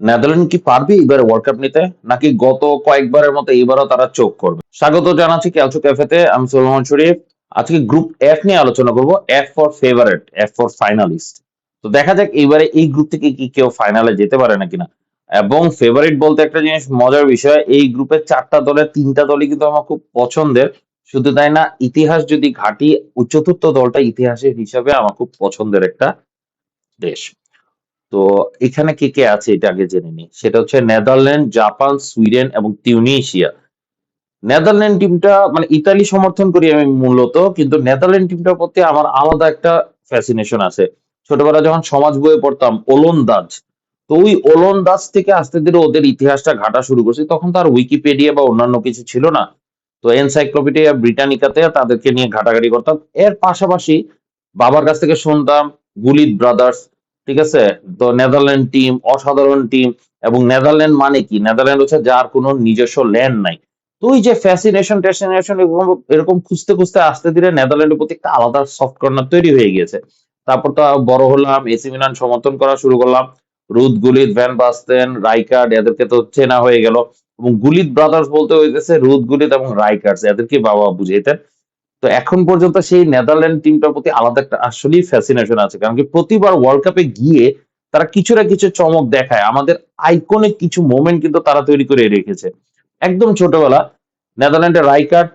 Netherland কি পারবে এবার ওয়ার্ল্ড কাপ নিতে, নাকি গত কয়েকবারের মতো এবারও তারা চোখ করবে? স্বাগত জানাচ্ছি ক্যালচো ক্যাফেতে, আমি সুলেমান শরীফ। আজকে গ্রুপ এফ নিয়ে আলোচনা করব। F for favourite, F for finalist. তো দেখা যাক এইবারে এই গ্রুপ থেকে কি কেউ ফাইনালে যেতে পারে নাকি না। এবং ফেভারিট বলতে একটা জিনিস মজার বিষয়, এই গ্রুপের চারটা দলের তিনটা দলই কিন্তু আমার খুব পছন্দের। শুধু তাই না, ইতিহাস যদি ঘাটি, চতুর্থ দলটা ইতিহাসের হিসাবে আমার খুব পছন্দের একটা দেশ। তো এখানে কে কে আছে এটা আগে জেনে নিই। সেটা হচ্ছে নেদারল্যান্ড, জাপান, সুইডেন এবং তিউনিসিয়া। নেদারল্যান্ড টিমটা মানে ইতালি সমর্থন করি আমি মূলত, কিন্তু নেদারল্যান্ড টিমটার প্রতি আমার আলাদা একটা ফ্যাসিনেশন আছে। ছোটবেলা যখন সমাজ বইয়ে পড়তাম ওলন্দাজ, তো ওই ওলন্দাজ থেকে আস্তে ধীরে ওদের ইতিহাসটা ঘাটা শুরু করছি। তখন তো আর উইকিপিডিয়া বা অন্যান্য কিছু ছিল না। তো এনসাইক্লোপিডিয়া ব্রিটানিকাতে তাদেরকে নিয়ে ঘাটাঘাটি করতাম। এর পাশাপাশি বাবার কাছ থেকে শুনতাম গুলিত ব্রাদার্স, ঠিক আছে? তো নেদারল্যান্ড টিম অসাধারণ টিম। এবং নেদারল্যান্ড মানে কি, নেদারল্যান্ড হচ্ছে যার কোনো নিজস্ব ল্যান্ড নাই। তো ওই যে ফ্যাসিনেশন ট্যাসিনেশন এরকম এরকম খুঁজতে খুঁজতে আস্তে ধীরে নেদারল্যান্ডের প্রতি একটা আলাদা সফট কর্নার তৈরি হয়ে গিয়েছে। তারপর তো বড় হলাম, এসি মিলান সমর্থন করা শুরু করলাম। রুদ গুলিত, ভ্যান বাস্তেন, রাইকার্ড, এদেরকে তো চেনা হয়ে গেল। এবং গুলিত ব্রাদার্স বলতে হইতেছে রুদ গুলিত এবং রাইকার্ডস, এদেরকে বাবা বুঝাইতেন। তো এখন পর্যন্ত সেই নেদারল্যান্ড টিমটার প্রতি আলাদা একটা আসলেই ফ্যাসিনেশন আছে, কারণ কি প্রতিবার ওয়ার্ল্ড কাপে গিয়ে তারা কিছু না কিছু চমক দেখায়। আমাদের আইকনিক কিছু মোমেন্ট কিন্তু তারা তৈরি করে রেখেছে। একদম ছোটবেলা নেদারল্যান্ডের রাইকার্ড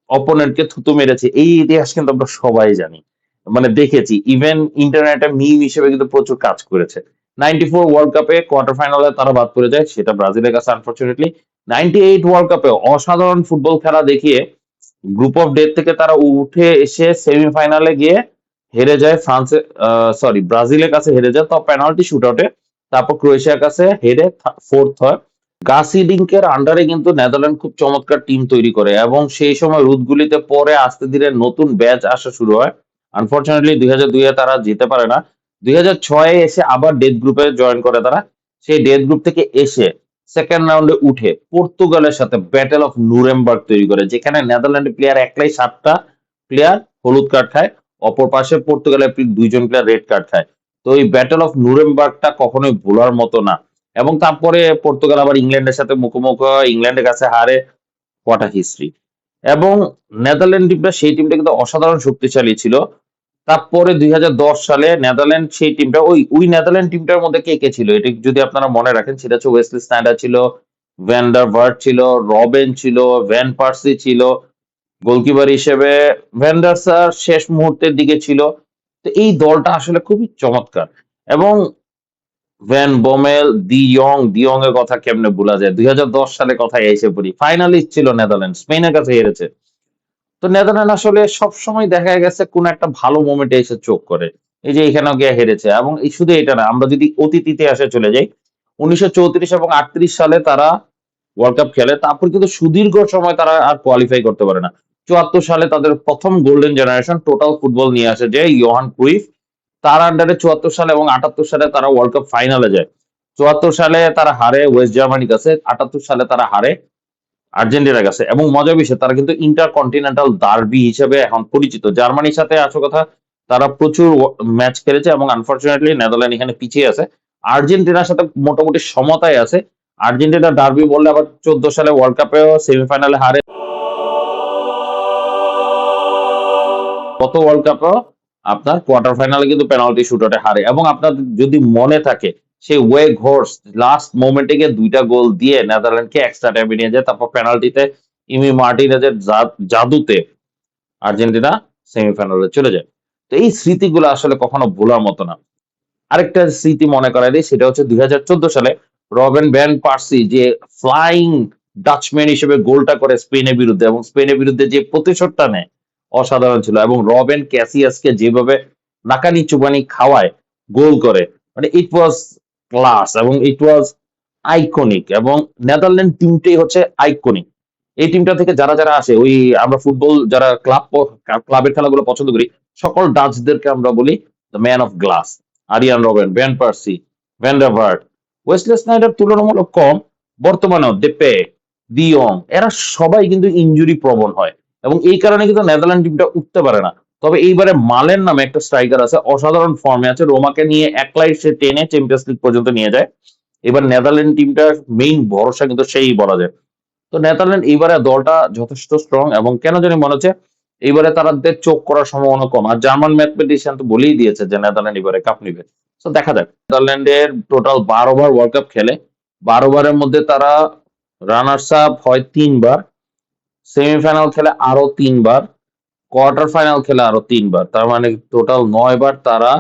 অপোনেন্টকে থুতু মেরেছে, এই ইতিহাস কিন্তু আমরা সবাই জানি, মানে দেখেছি। ইভেন ইন্টারনেটে মিম হিসেবে কিন্তু প্রচুর কাজ করেছে। 94 ওয়ার্ল্ড কাপে কোয়ার্টার ফাইনালে তারা বাদ পড়ে যায়, সেটা ব্রাজিলের কাছে আনফরচুনেটলি। 98 ওয়ার্ল্ড কাপে অসাধারণ ফুটবল খেলা দেখিয়ে গ্রুপ অফ ডেথ থেকে তারা উঠে এসে সেমিফাইনালে গিয়ে হেরে যায় ফ্রান্সে, সরি ব্রাজিলের কাছে হেরে যায়, তো পেনাল্টি শুট আউটে। তারপর ক্রোয়েশিয়ার কাছে হেরে ফোর্থ হয়। গাস হিডিংকের আন্ডারে কিন্তু নেদারল্যান্ড খুব চমৎকার টিম তৈরি করে, এবং সেই সময় রুদগুলিতে পরে আস্তে ধীরে নতুন ব্যাচ আসা শুরু হয়। আনফরচুনেটলি 2002-এ তারা যেতে পারে না। 2006-এ এসে আবার ডেথ গ্রুপে জয়েন করে তারা। সেই ডেথ গ্রুপ থেকে এসে সেকেন্ড রাউন্ডে উঠে পর্তুগালের সাথে ব্যাটেল অফ নুরেমবার্গ তৈরি করে, যেখানে নেদারল্যান্ডের প্লেয়ার একলাই 7টা প্লেয়ার হলুদ কার্ড খায়, অপর পাশে পর্তুগালের দুইজন প্লেয়ার রেড কার্ড খায়। তো এই ব্যাটেল অফ নুরেমবার্গটা কখনোই ভোলার মতো না। এবং তারপরে পর্তুগাল আবার ইংল্যান্ডের সাথে মুখোমুখি হয়, ইংল্যান্ডের কাছে হারে। What a history! এবং নেদারল্যান্ড টিমটা সেই টিমটা কিন্তু অসাধারণ শক্তিশালী ছিল। তারপরে 2010 সালে নেদারল্যান্ড সেই টিমটা, ওই নেদারল্যান্ড টিমটার মধ্যে কে কে ছিল এটা যদি আপনারা মনে রাখেন, সেটা হচ্ছে ওয়েসলি স্নাইডার ছিল, ভ্যান্ডার ভার্ট ছিল, রবেন ছিল, ভ্যান পার্সি ছিল গোলকিপার হিসেবে, ভ্যান্ডার সার শেষ মুহূর্তের দিকে ছিল। তো এই দলটা আসলে খুবই চমৎকার। এবং ভ্যান বোমেল, দি ইয়ং এর কথা কেমনে ভোলা যায়? 2010 সালে কথায় এসে পড়ি, ফাইনালিস্ট ছিল নেদারল্যান্ড, স্পেনের কাছে হেরেছে। তো নেদারল্যান্ড আসলে সবসময় দেখা গেছে কোন একটা ভালো মোমেন্টে এসে চোখ করে। এই যে এখানেও গিয়ে হেরেছে। এবং এই শুধু এটা না, আমরা যদি অতীত ইতিহাসে চলে যাই, 1934 এবং 38 সালে তারা ওয়ার্ল্ড কাপ খেলে। তারপর কিন্তু সুদীর্ঘ সময় তারা আর কোয়ালিফাই করতে পারে না। 74 সালে তাদের প্রথম গোল্ডেন জেনারেশন টোটাল ফুটবল নিয়ে আসে যে ইয়োহান ক্রুইফ, তার আন্ডারে 74 সালে এবং 78 সালে তারা ওয়ার্ল্ড কাপ ফাইনালে যায়। 74 সালে তারা হারে ওয়েস্ট জার্মানির কাছে, 78 সালে তারা হারে আর্জেন্টিনার কাছে। এবং মজার বিষয়, তারা কিন্তু ইন্টার কন্টিনেন্টাল ডার্বি হিসেবে এখন পরিচিত। জার্মানির সাথে আসল কথা, তারা প্রচুর ম্যাচ খেলেছে এবং আনফরচুনেটলি নেদারল্যান্ড এখানে পিছিয়ে আছে। আর্জেন্টিনার সাথে মোটামুটি সমতায় আছে। আর্জেন্টিনা ডার্বি বললে আবার 14 সালে ওয়ার্ল্ড কাপেও সেমিফাইনালে হারে, গত ওয়ার্ল্ড কাপেও আপনার কোয়ার্টার ফাইনালে কিন্তু পেনাল্টি শুটআউটে হারে। এবং আপনার যদি মনে থাকে, সেই ওয়ে ঘোর্স লাস্ট মোমেন্টে গিয়ে 2টা গোল দিয়ে নেদারল্যান্ডকে এক্সট্রা টাইমে নিয়ে যায়। তারপর পেনাল্টিতে ইমি মার্টিনেজের জাদুতে আর্জেন্টিনা সেমিফাইনালে চলে যায়। তো এই স্মৃতিগুলো আসলে কখনো ভোলার মতো না। আরেকটা স্মৃতি মনে করাই দিই, সেটা হচ্ছে 2014 সালে রবেন ভ্যান পার্সি যে ফ্লাইং ডাচম্যান হিসেবে গোলটা করে স্পেনের বিরুদ্ধে, এবং স্পেনের বিরুদ্ধে যে প্রতিশোধটা নেয় অসাধারণ ছিল। এবং রবেন ক্যাসিয়াসকে যেভাবে নাকানি চুবানি খাওয়ায় গোল করে, মানে ইট ওয়াজ ক্লাস এবং ইট ওয়াজ আইকনিক। এবং নেদারল্যান্ড টিমটাই হচ্ছে আইকনিক। এই টিমটা থেকে যারা যারা আসে, ওই আমরা ফুটবল যারা ক্লাবের খেলাগুলো পছন্দ করি, সকল ডাচদেরকে আমরা বলি the man of glass. Arjen Robben, van Persie, van der Vaart, Wesley Sneijder তুলনামূলক কম। বর্তমানেও ডেপে, দিয়ং, এরা সবাই কিন্তু ইনজুরি প্রবণ হয়, এবং এই কারণে কিন্তু নেদারল্যান্ড টিমটা উঠতে পারে না। তবে এইবারে মালেন নামে একটা স্ট্রাইকার আছে, অসাধারণ ফর্মে আছে। রোমাকে নিয়ে একলাই সে টেনে চ্যাম্পিয়ন্স লিগ পর্যন্ত নিয়ে যায়। এবার নেদারল্যান্ড টিমটার মেইন ভরসা কিন্তু সেই বলা যায়। তো নেদারল্যান্ড এইবারে দলটা যথেষ্ট স্ট্রং এবং কেন জানি মনে হচ্ছে এইবারে তাদের চোখ করার সম্ভাবনা কম। আর জার্মান ম্যাথমেটিশিয়ান তো বলেই দিয়েছে যে নেদারল্যান্ড এবারে কাপ নিবে। তো দেখা যাক। নেদারল্যান্ডের টোটাল 12 বার ওয়ার্ল্ড কাপ খেলে, 12 বারের মধ্যে তারা রানার্স আপ হয় 3 বার, সেমিফাইনাল খেলে আরো 3 বার, কোয়ার্টার ফাইনাল খেলে আরো 3 বার। তার মানে টোটাল 9 বার তারা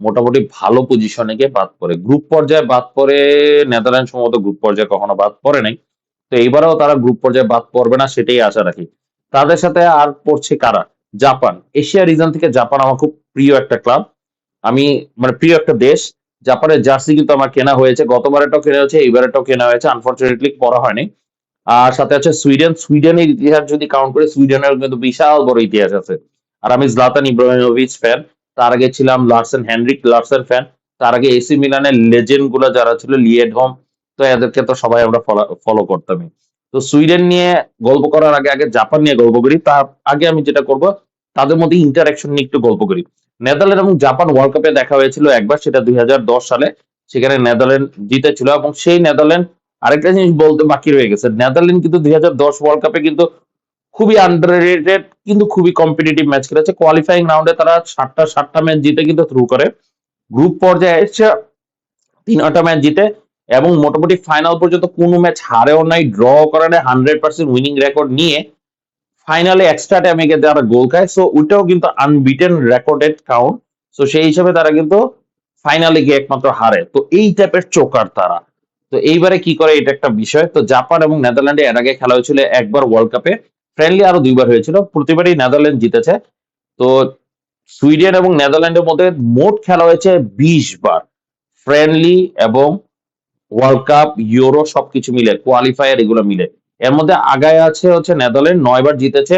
মোটামুটি ভালো পজিশনে গিয়ে বাদ পড়ে। গ্রুপ পর্যায়ে বাদ পড়ে, নেদারল্যান্ড সম্ভবত গ্রুপ পর্যায়ে কখনো বাদ পড়ে নাই। তো এইবারেও তারা গ্রুপ পর্যায়ে বাদ পড়বে না সেটাই আশা রাখি। তাদের সাথে আর পড়ছে কারা? জাপান। এশিয়া রিজন থেকে জাপান আমার খুব প্রিয় একটা ক্লাব। আমি মানে প্রিয় একটা দেশ। জাপানের জার্সি কিন্তু আমার কেনা হয়েছে, গতবারেটাও কেনা হয়েছে, এইবারেটাও কেনা হয়েছে, আনফর্চুনেটলি পরা হয়নি। আর সাথে আছে সুইডেন। সুইডেনের ইতিহাস যদি কাউন্ট করে, সুইডেনের কিন্তু বিশাল বড় ইতিহাস আছে। আর আমি জলাতান ইব্রাহিমোভিচ ফ্যান। তার আগে ছিলাম হেনরিক লার্সেন ফ্যান। তার আগে এসি মিলানের লেজেন্ড গুলো যারা ছিল, লিয়েডহোম, তো এদেরকে তো সবাই আমরা ফলো করতামই। তো সুইডেন নিয়ে গল্প করার আগে আগে জাপান নিয়ে গল্প করি। তার আগে আমি যেটা করব, তাদের মধ্যে ইন্টারাকশন নিয়ে একটু গল্প করি। নেদারল্যান্ড এবং জাপান ওয়ার্ল্ড কাপে দেখা হয়েছিল একবার, সেটা 2010 সালে। সেখানে নেদারল্যান্ড জিতেছিল এবং সেই নেদারল্যান্ড, আরেকটা জিনিস বলতে বাকি রয়ে গেছে, নেদারল্যান্ড কিন্তু 2010 ওয়ার্ল্ড কাপে কিন্তু খুবই আন্ডাররেটেড কিন্তু খুবই কম্পিটিটিভ ম্যাচ খেলেছে। কোয়ালিফাইং রাউন্ডে তারা 7টা ম্যাচ জিতে কিন্তু থ্রু করে। গ্রুপ পর্যায়ে এসে 3টা ম্যাচ জিতে এবং মোটামুটি ফাইনাল পর্যন্ত কোনো ম্যাচ হারেও নাই, ড্র করে নাই, 100% উইনিং রেকর্ড নিয়ে ফাইনালে এক্সট্রা টাইমে গিয়ে তারা গোল খায়। সো ওইটাও কিন্তু আনবিটেন রেকর্ডেড কাউন্ট। সো সেই হিসাবে তারা কিন্তু ফাইনালে গিয়ে একমাত্র হারে। তো এই টাইপের চোকার তারা। তো এইবারে কি করে এটা একটা বিষয়। তো জাপান এবং নেদারল্যান্ডে এর আগে খেলা হয়েছিল একবার ওয়ার্ল্ড কাপে, ফ্রেন্ডলি আরো 2 বার হয়েছিল, প্রতিবারই নেদারল্যান্ড জিতেছে। তো সুইডেন এবং নেদারল্যান্ডের মধ্যে মোট খেলা হয়েছে 20 বার, ফ্রেন্ডলি এবং ওয়ার্ল্ড কাপ, ইউরো সবকিছু মিলে, কোয়ালিফায়ার এগুলো মিলে। এর মধ্যে আগায় আছে হচ্ছে নেদারল্যান্ড, 9 বার জিতেছে,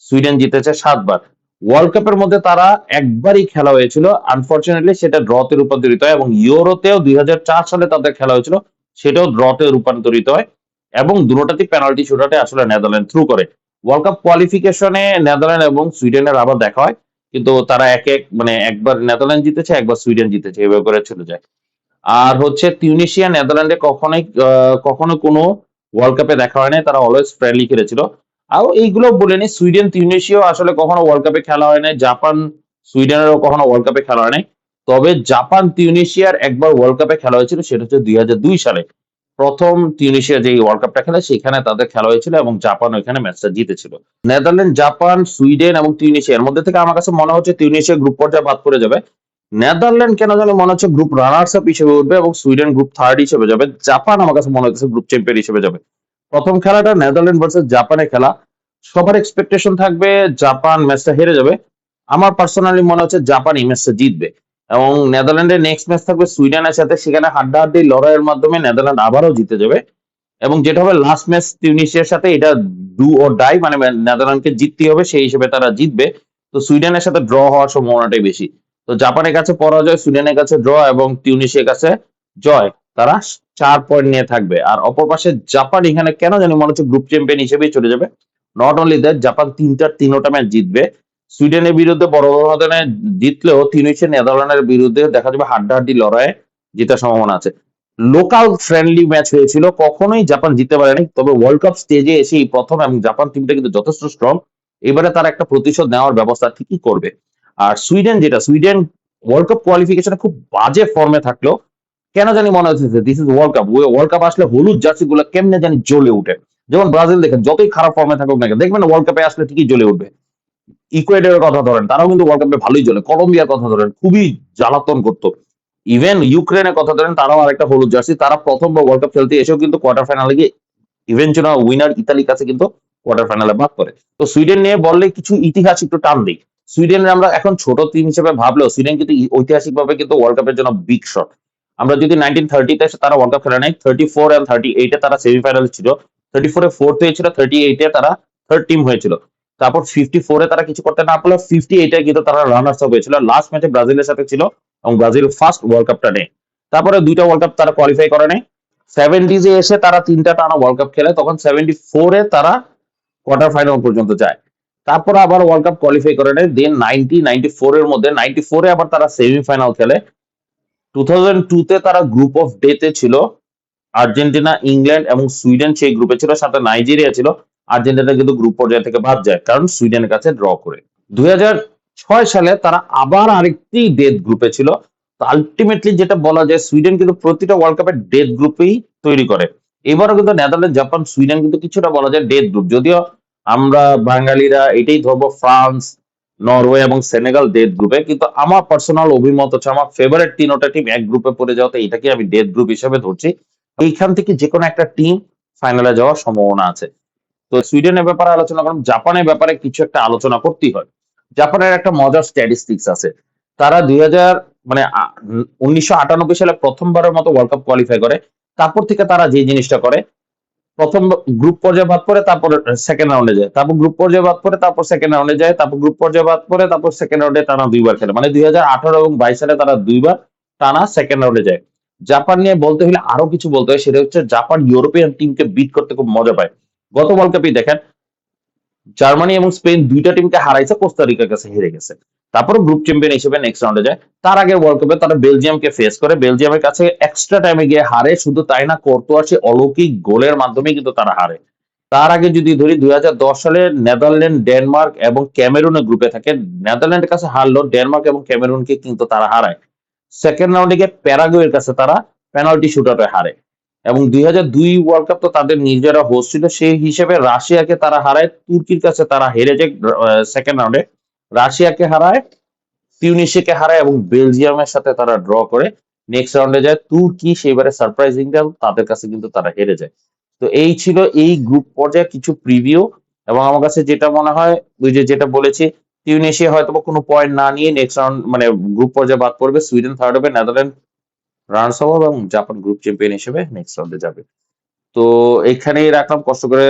সুইডেন জিতেছে 7 বার। ওয়ার্ল্ড কাপের মধ্যে তারা একবারই খেলা হয়েছিল, আনফর্চুনেটলি সেটা ড্রতে রূপান্তরিত হয়। এবং ইউরোতেও 2004 সালে তাদের খেলা হয়েছিল, সেটাও ড্রতে রূপান্তরিত হয়। এবং দুটোতেই পেনাল্টি শুটআউটে আসলে নেদারল্যান্ড থ্রু করে। ওয়ার্ল্ড কাপ কোয়ালিফিকেশনে নেদারল্যান্ড এবং সুইডেনের আবার দেখা হয়, কিন্তু তারা এক এক মানে একবার নেদারল্যান্ড জিতেছে, একবার সুইডেন জিতেছে, এভাবে করে চলে যায়। আর হচ্ছে তিউনিসিয়া নেদারল্যান্ডে কখনো কোনো ওয়ার্ল্ড কাপে দেখা হয় নাই, তারা অলওয়েজ ফ্রেন্ডলি খেলেছিল। আর এইগুলো বলে নি, সুইডেন তিউনিসিয়াও আসলে কখনো ওয়ার্ল্ড কাপে খেলা হয় নাই, জাপান সুইডেনেরও কখনো ওয়ার্ল্ড কাপে খেলা হয় নাই। তবে জাপান তিউনিসিয়ার একবার ওয়ার্ল্ড কাপে খেলা হয়েছিল, সেটা হচ্ছে 2002 সালে। প্রথম তিউনিসিয়া যে ওয়ার্ল্ড কাপটা খেলে সেখানে তাদের খেলা হয়েছিল এবং জাপান ওইখানে ম্যাচটা জিতেছিল। নেদারল্যান্ড, জাপান, সুইডেন এবং তিউনিসিয়ার মধ্যে থেকে আমার কাছে মনে হচ্ছে তিউনিসিয়া গ্রুপ পর্যায়ে বাদ পড়ে যাবে। নেদারল্যান্ড কেন যেন মনে হচ্ছে গ্রুপ রানার্স আপ হিসেবে উঠবে এবং সুইডেন গ্রুপ থার্ড হিসেবে যাবে। জাপান আমার কাছে মনে হচ্ছে গ্রুপ চ্যাম্পিয়ন হিসেবে যাবে। প্রথম খেলাটা নেদারল্যান্ড ভার্সেস জাপানের খেলা, সবার এক্সপেকটেশন থাকবে জাপান ম্যাচটা হেরে যাবে। আমার পার্সোনালি মনে হচ্ছে জাপান এই ম্যাচটা জিতবে। এবং নেদারল্যান্ডের নেক্সট ম্যাচ থাকবে সুইডেনের সাথে, সেখানে হাড্ডাহাড্ডি লড়াইয়ের মাধ্যমে নেদারল্যান্ড আবারও জিতে যাবে। এবং যেটা হবে লাস্ট ম্যাচ তিউনিসিয়ার সাথে, এটা ডু অর ডাই, মানে নেদারল্যান্ডকে জিততেই হবে, সেই হিসেবে তারা জিতবে। তো সুইডেনের সাথে ড্র হওয়ার সম্ভাবনাটাই বেশি। তো জাপানের কাছে পরাজয়, সুইডেনের কাছে ড্র এবং তিউনিসিয়ার কাছে জয়। তারা 4 পয়েন্ট নিয়ে থাকবে। আর অপর পাশে জাপান এখানে কেন জানি মনে হচ্ছে গ্রুপ চ্যাম্পিয়ন হিসেবেই চলে যাবে। নট অনলি দ্যাট, জাপান তিনোটা ম্যাচ জিতবে। সুইডেনের বিরুদ্ধে বড় ব্যবধানে জিতলেও তিউনিসিয়া নেদারল্যান্ডের বিরুদ্ধে দেখা যাবে হাড্ডাহাড্ডি লড়াইয়ে জেতার সম্ভাবনা আছে। লোকাল ফ্রেন্ডলি ম্যাচ হয়েছিল, কখনোই জাপান জিততে পারেনি। তবে ওয়ার্ল্ড কাপ স্টেজে এসে এই প্রথম, এবং জাপান টিমটা কিন্তু যথেষ্ট স্ট্রং। এবারে তারা একটা প্রতিশোধ নেওয়ার ব্যবস্থা ঠিকই করবে। আর সুইডেন ওয়ার্ল্ড কাপ কোয়ালিফিকেশনে খুব বাজে ফর্মে থাকলো, কেন জানি মনে হচ্ছে this is world cup. World cup আসলে হলুদ জার্সি গুলো কেমনে জানি জ্বলে উঠে। যেমন ব্রাজিল দেখেন, যতই খারাপ ফর্মে থাকুক না কেন, দেখবেন ওয়ার্ল্ড কাপে আসলে ঠিকই জ্বলে উঠবে। ইকুয়েডরের কথা ধরেন, তারাও কিন্তু ওয়ার্ল্ড কাপে ভালোই জ্বলে। কলম্বিয়ার কথা ধরেন, খুবই জ্বালাতন করতো। ইভেন ইউক্রেনের কথা ধরেন, তারাও আরেকটা হলুদ জার্সি। তারা প্রথমবার ওয়ার্ল্ড কাপ খেলতে এসেও কিন্তু কোয়ার্টার ফাইনালে গিয়ে ইভেনচুয়াল উইনার ইতালির কাছে কিন্তু কোয়ার্টার ফাইনালে বাদ করে। তো সুইডেন নিয়ে বললে কিছু ইতিহাস একটু টান দিই। সুইডেনের আমরা এখন ছোট টিম হিসেবে ভাবলেও সুইডেন কিন্তু ঐতিহাসিকভাবে কিন্তু ওয়ার্ল্ড কাপের জন্য বিগ শট। আমরা যদি 1930-তে তারা ওয়ার্ল্ড কাপ খেলে নাই, 34 এবং 38-এ তারা সেমিফাইনাল ছিল, 34-এ ফোর্থ হয়েছিল, 38-এ তারা থার্ড টিম হয়েছিল। তারপর 54-এ তারা কিছু করতে না পারলেও 58-এ কিন্তু তারা রানার্স আপ হয়েছিল, লাস্ট ম্যাচে ব্রাজিলের সাথে ছিল এবং ব্রাজিল ফার্স্ট ওয়ার্ল্ড কাপটা নেয়। তারপরে 2টা ওয়ার্ল্ড কাপ তারা কোয়ালিফাই করে নেয়। 70s-এ এসে তারা 3টা টানা ওয়ার্ল্ড কাপ খেলে, তখন 74-এ তারা কোয়ার্টার ফাইনাল পর্যন্ত যায়। তারপর আবার ওয়ার্ল্ড কাপ কোয়ালিফাই করে নেয়। দেন 94-এর মধ্যে 94-এ আবার তারা সেমিফাইনাল খেলে। 2002-তে তারা গ্রুপ অফ ডেতে ছিল, আর্জেন্টিনা, ইংল্যান্ড এবং সুইডেন সেই গ্রুপে ছিল, সাথে নাইজেরিয়া ছিল। আর্জেন্টিনা কিন্তু গ্রুপ পর্যায়ে থেকে বাদ যায় কারণ সুইডেনের কাছে ড্র করে। 2006 সালে তারা আবার আরেকটি ডেথ গ্রুপে ছিল। তো আলটিমেটলি যেটা বলা যায়, সুইডেন কিন্তু প্রতিটা ওয়ার্ল্ড কাপের ডেথ গ্রুপেই তৈরি করে। এবারও কিন্তু নেদারল্যান্ড, জাপান, সুইডেন কিন্তু কিছুটা বলা যায় ডেথ গ্রুপ, যদিও আমরা বাঙালিরা এটাই ধরবো ফ্রান্স, নরওয়ে এবং সেনেগাল ডেথ গ্রুপে। কিন্তু আমার পার্সোনাল অভিমত হচ্ছে আমার ফেভারিট তিনটা টিম এক গ্রুপে পড়ে যাওয়াতে এটাকে আমি ডেথ গ্রুপ হিসেবে ধরছি। এইখান থেকে যে কোনো একটা টিম ফাইনালে যাওয়ার সম্ভাবনা আছে। তো সুইডেনের ব্যাপারে আলোচনা করলাম, জাপানের ব্যাপারে কিছু একটা আলোচনা করতেই হয়। জাপানের একটা মজার স্ট্যাটিস্টিক্স আছে। তারা 1998 সালে প্রথমবারের মতো ওয়ার্ল্ড কাপ কোয়ালিফাই করে। তারপর থেকে তারা যে জিনিসটা করে, প্রথম গ্রুপ পর্যায়ে বাদ পড়ে, তারপর সেকেন্ড রাউন্ডে যায়, তারপর গ্রুপ পর্যায়ে বাদ পড়ে, তারপর সেকেন্ড রাউন্ডে যায়, তারপর গ্রুপ পর্যায়ে বাদ পড়ে, তারপর সেকেন্ড রাউন্ডে টানা দুইবার খেলে। মানে 2018 এবং 22 সালে তারা দুইবার টানা সেকেন্ড রাউন্ডে যায়। জাপান নিয়ে বলতে হলে আরো কিছু বলতে হয়, সেটা হচ্ছে জাপান ইউরোপিয়ান টিমকে বিট করতে খুব মজা পায়। গত ওয়ার্ল্ড কাপেই দেখেন, জার্মানি এবং স্পেন দুইটা টিমকে হারাইছে, কোস্টারিকার কাছে হেরে গেছে। তারপরে গ্রুপ চ্যাম্পিয়ন হিসেবে নেক্সট রাউন্ডে যায়। তার আগে ওয়ার্ল্ড কাপে তারা বেলজিয়ামকে ফেস করে, বেলজিয়ামের কাছে এক্সট্রা টাইমে গিয়ে হারে। শুধু তাই না, কোর্তোয়ার সেই অলৌকিক গোলের মাধ্যমে কিন্তু তারা হারে। তার আগে যদি ধরি, 2010 সালে নেদারল্যান্ড, ডেনমার্ক এবং ক্যামেরুনের গ্রুপে থাকে। নেদারল্যান্ডের কাছে হারলো, ডেনমার্ক এবং ক্যামেরুনকে কিন্তু তারা হারায়। সেকেন্ড রাউন্ডে গিয়ে প্যারাগুয়ের কাছে তারা পেনাল্টি শুটআউটে হারে। এবং 2002 ওয়ার্ল্ড কাপ তো তাদের নিজেরা হোস্ট ছিল, সেই হিসেবে রাশিয়াকে তারা হারায়, তুর্কির কাছে তারা হেরে যায় সেকেন্ড রাউন্ডে, রাশিয়াকে হারায়, তিউনিসিয়াকে হারায় এবং বেলজিয়ামের সাথে তারা ড্র করে নেক্সট রাউন্ডে যায়। তুর্কি সেবারে সারপ্রাইজিং তাদের কাছে কিন্তু তারা হেরে যায়। তো এই ছিল এই গ্রুপ পর্যায়ে কিছু প্রিভিউ। এবং আমার কাছে যেটা মনে হয়, ওই যে যেটা বলেছি, টিউনিশিয়া হয়তো বা কোনো পয়েন্ট না নিয়ে নেক্সট রাউন্ড মানে গ্রুপ পর্যায়ে বাদ পড়বে, সুইডেন থার্ড হবে, নেদারল্যান্ড রানার্স আপ এবং জাপান গ্রুপ চ্যাম্পিয়ন হিসেবে নেক্সট রাউন্ডে যাবে। তো এখানেই রাখলাম, কষ্ট করে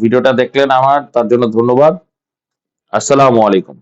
ভিডিওটা দেখলেন আমার, তার জন্য ধন্যবাদ। আসসালামু আলাইকুম।